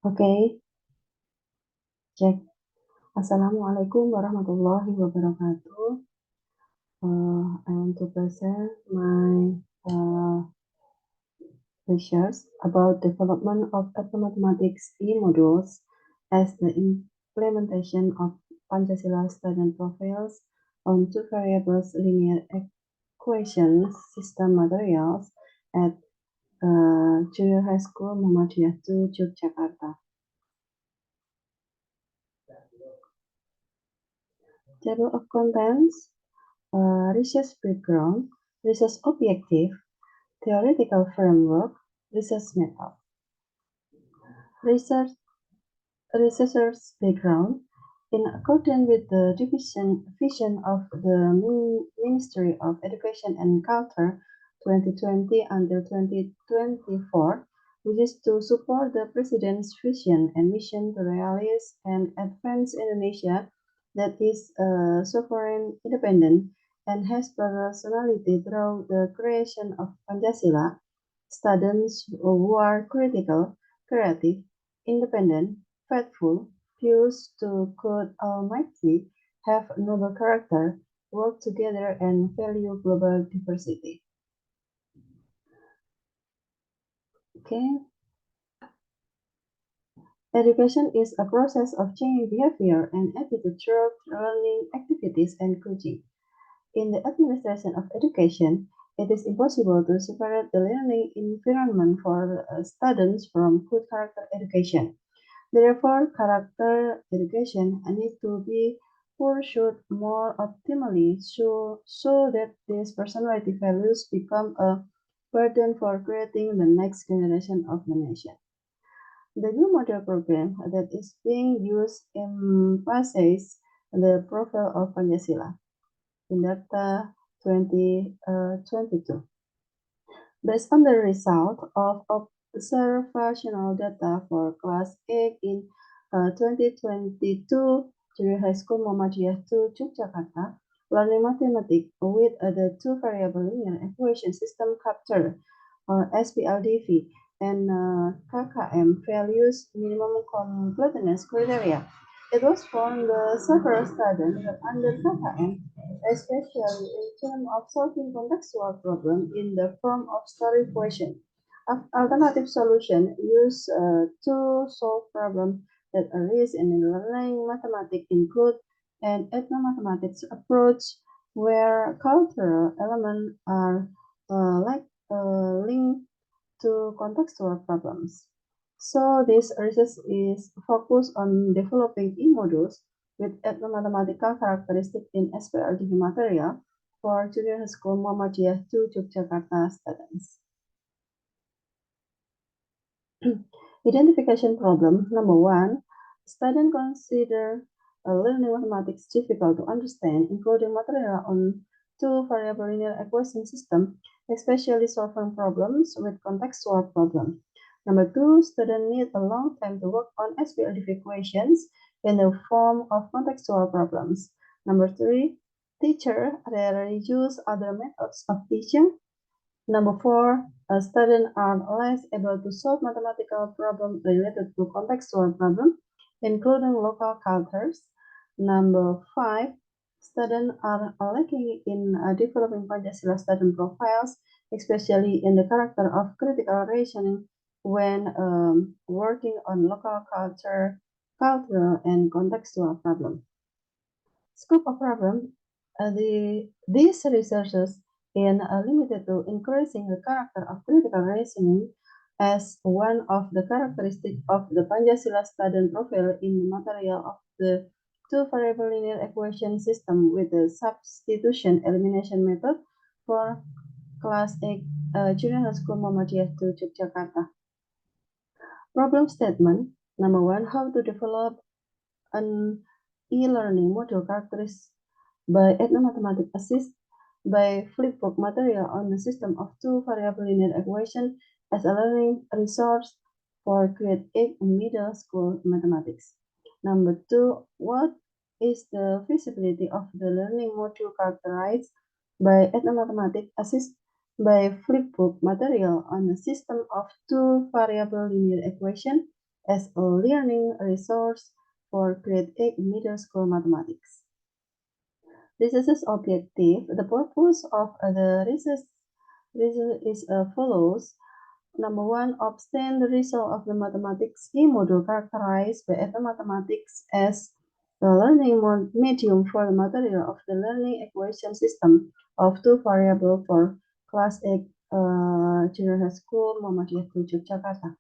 Oke, cek. Assalamualaikum warahmatullahi wabarakatuh. I want to present my lectures about development of mathematics e-modules as the implementation of PANCASILA student profiles on two variables linear equation system materials at Junior High School Muhammadiyah 2, Yogyakarta. Table of contents, research background, research objective, theoretical framework, research method. Researcher's background. In accordance with the vision of the Ministry of Education and Culture 2020 until 2024, which is to support the President's vision and mission to realize and advance Indonesia that is sovereign, independent, and has personality through the creation of Pancasila. Students who are critical, creative, independent, faithful, pious to God Almighty, have noble character, work together, and value global diversity. Okay. Education is a process of changing behavior and attitude through learning activities and coaching. In the administration of education, it is impossible to separate the learning environment for students from good character education. Therefore, character education needs to be pursued more optimally so that these personality values become a burden for creating the next generation of the nation. The new model program that is being used emphasizes the profile of Pancasila in data 2022. Based on the result of observational data for Class 8 in 2022, Junior High School Muhammadiyah 2, Yogyakarta, learning mathematics with the two-variable linear equation system capture SPLDV and KKM values minimum completeness criteria. It was found several studies that under KKM, especially in terms of solving contextual problems in the form of story question. Alternative solutions use to solve problems that arise in learning mathematics include an ethnomathematics approach where cultural elements are linked to contextual problems. So this research is focused on developing e-modules with ethnomathematical characteristics in SPLDV material for junior high school Muhammadiyah 2 Yogyakarta students. Identification problem number 1. Students consider learning mathematics difficult to understand, including material on two variable linear equation system, especially solving problems with contextual problems. Number 2, students need a long time to work on SPLDV equations in the form of contextual problems. Number 3, teachers rarely use other methods of teaching. Number 4, students are less able to solve mathematical problems related to contextual problems, including local cultures. Number 5, students are lacking in developing Pancasila student profiles, especially in the character of critical reasoning when working on local cultural and contextual problems. Scope of problem, these researchers in limited to increasing the character of critical reasoning as one of the characteristics of the Pancasila student profile in the material of the two-variable linear equation system with the substitution elimination method for Class 8 Junior High School Muhammadiyah 2 Yogyakarta. Problem statement number 1: how to develop an e-learning module characterized by ethnomathematics assist by flipbook material on the system of two variable linear equation as a learning resource for grade 8 middle school mathematics. Number 2, what is the feasibility of the learning module characterized by ethnomathematics assist by flipbook material on the system of two variable linear equation as a learning resource for grade 8 middle school mathematics. Research's objective. The purpose of the research is follows. Number one, obtain the result of the mathematics e-module characterized by ETHNOMATHEMATICS as the learning medium for the material of the learning equation system of two variables for class 8 junior high school Muhammadiyah Yogyakarta.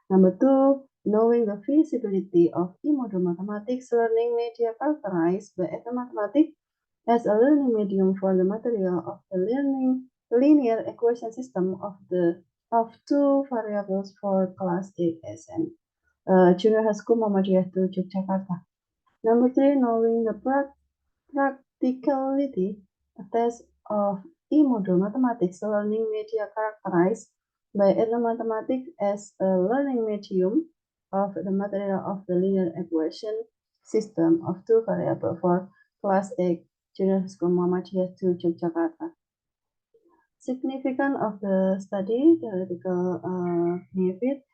Number two, knowing the feasibility of e-module mathematics learning media characterized by ETHNOMATHEMATICS as a learning medium for the material of the learning linear equation system of two variables for class 8 SN junior high school Muhammadiyah Yogyakarta. Number three, knowing the practicality test of e-module mathematics learning media characterized by ETHNOMATHEMATICS as a learning medium of the material of the linear equation system of two variables for class 8 junior high school Muhammadiyah Yogyakarta. Significance of the study, theoretical benefit,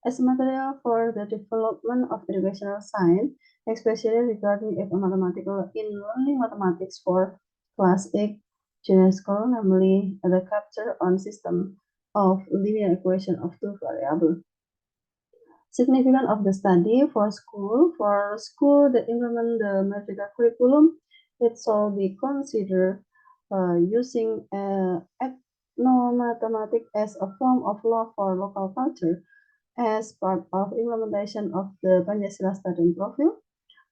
as material for the development of educational science, especially regarding mathematical in learning mathematics for class 8 junior school, namely the capture on system of linear equation of two variables. Significance of the study for school that implement the Merdeka curriculum, it shall be considered using ethnomathematics as a form of law for local culture as part of implementation of the PANCASILA student profile.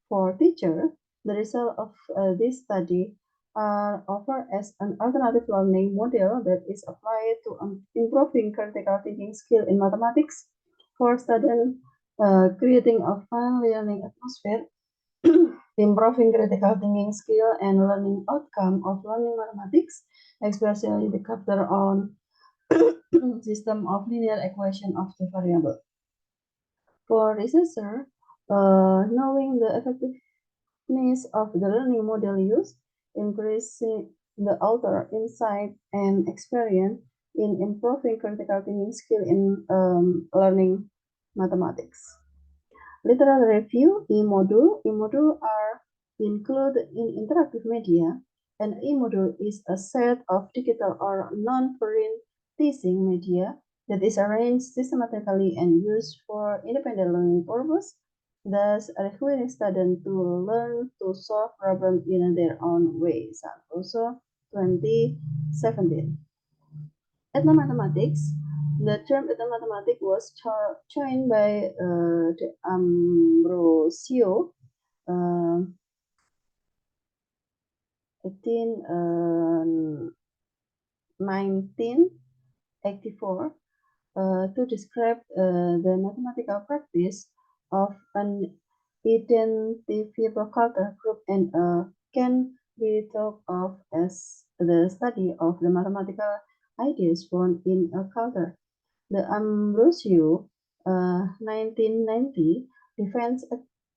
For teacher, the result of this study are offered as an alternative learning model that is applied to improving critical thinking skill in mathematics. For students, creating a fun learning atmosphere, improving critical thinking skill and learning outcome of learning mathematics, especially the capture on system of linear equation of the variable. For researcher, knowing the effectiveness of the learning model used, increasing the author insight and experience in improving critical thinking skill in learning mathematics. Literary review, e-module. E-module are included in interactive media. An e-module is a set of digital or non-print teaching media that is arranged systematically and used for independent learning purposes, thus requiring students to learn to solve problems in their own ways. Also, 2017. Ethnomathematics. The term ethnomathematics was coined by Ambrosio 1984 to describe the mathematical practice of an identifiable culture group and can be thought of as the study of the mathematical ideas found in a culture. The Ambrosio 1990 defines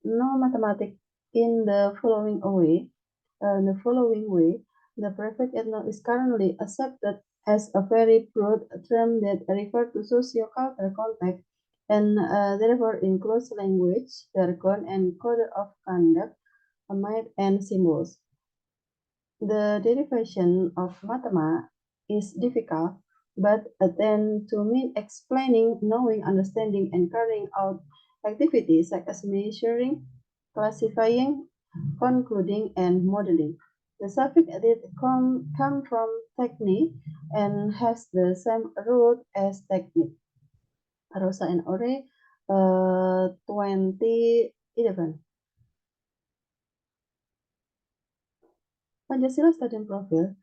no mathematics in the following way. The prefix ethno is currently accepted as a very broad term that refers to socio-cultural context and therefore includes language, jargon, and code of conduct, myth, and symbols. The derivation of mathema is difficult, but tend to mean explaining, knowing, understanding, and carrying out activities such as measuring, classifying, concluding, and modeling. The suffix did come from technique and has the same root as technique. Rosa and Ore, 2011. Pancasila student profile.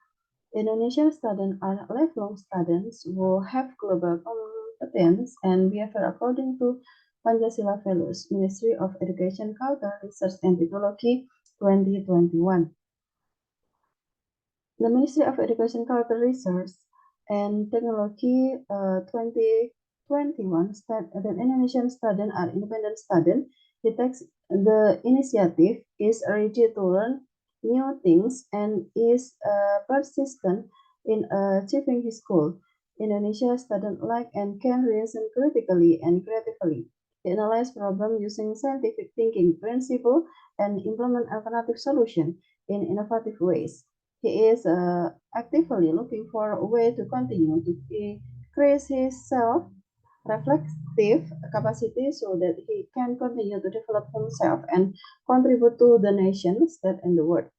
Indonesian students are lifelong students who have global competence and behavior according to Pancasila values, Ministry of Education, Culture, Research and Technology, 2021. The Ministry of Education, Culture, Research and Technology, 2021 state that Indonesian students are independent students. The initiative is ready to learn new things and is persistent in achieving his goal. Indonesia students like and can reason critically and creatively. He analyzes problems using scientific thinking principle and implement alternative solutions in innovative ways. He is actively looking for a way to continue to increase his self-reflective capacity so that he can continue to develop himself and contribute to the nation, state, and the world.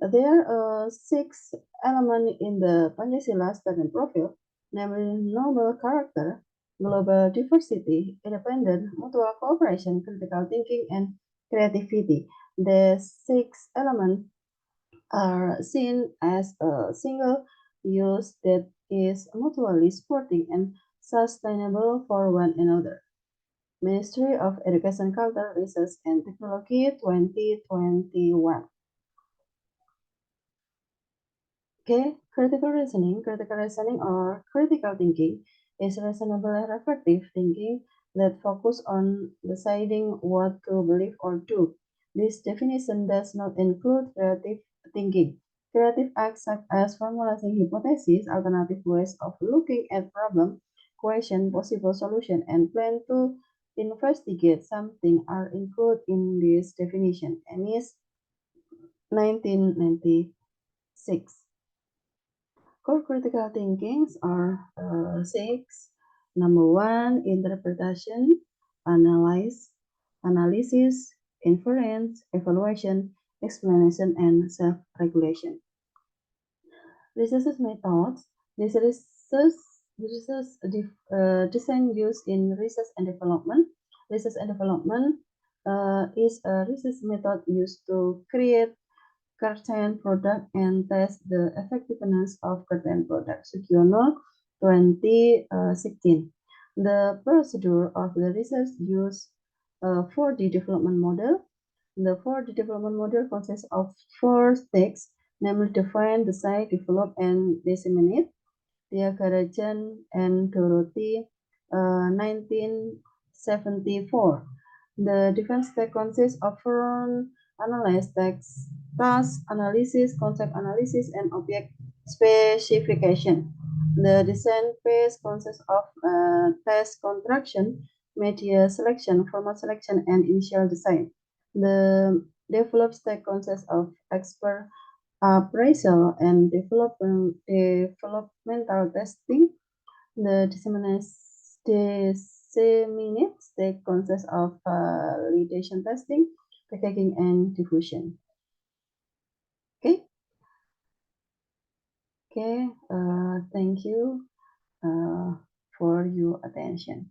There are six elements in the Pancasila student profile, namely noble character, global diversity, independent, mutual cooperation, critical thinking, and creativity. The six elements are seen as a single use that is mutually supporting and sustainable for one another. Ministry of Education, Culture, Research, and Technology 2021. Okay, critical reasoning or critical thinking is reasonable and reflective thinking that focus on deciding what to believe or do. This definition does not include creative thinking. Creative acts such as formulating hypotheses, alternative ways of looking at problem, question possible solution, and plan to investigate something are included in this definition. And is 1996. Core critical thinkings are six. Number one, interpretation, analysis, inference, evaluation, explanation, and self-regulation. Research methods. This design used in research and development. Research and development is a research method used to create certain product and test the effectiveness of certain products. Sugiono 2016. The procedure of the research use a 4D development model. The 4D development model consists of four steps, namely define, decide, develop, and disseminate. Thiagarajan and Dorothy, 1974. The defense stack consists of front analyze text, task analysis, concept analysis, and object specification. The design phase consists of test construction, media selection, format selection, and initial design. The develop stack consists of expert appraisal and developmental testing. The disseminate stage consists of validation testing, packaging, and diffusion. Okay, okay. Thank you for your attention.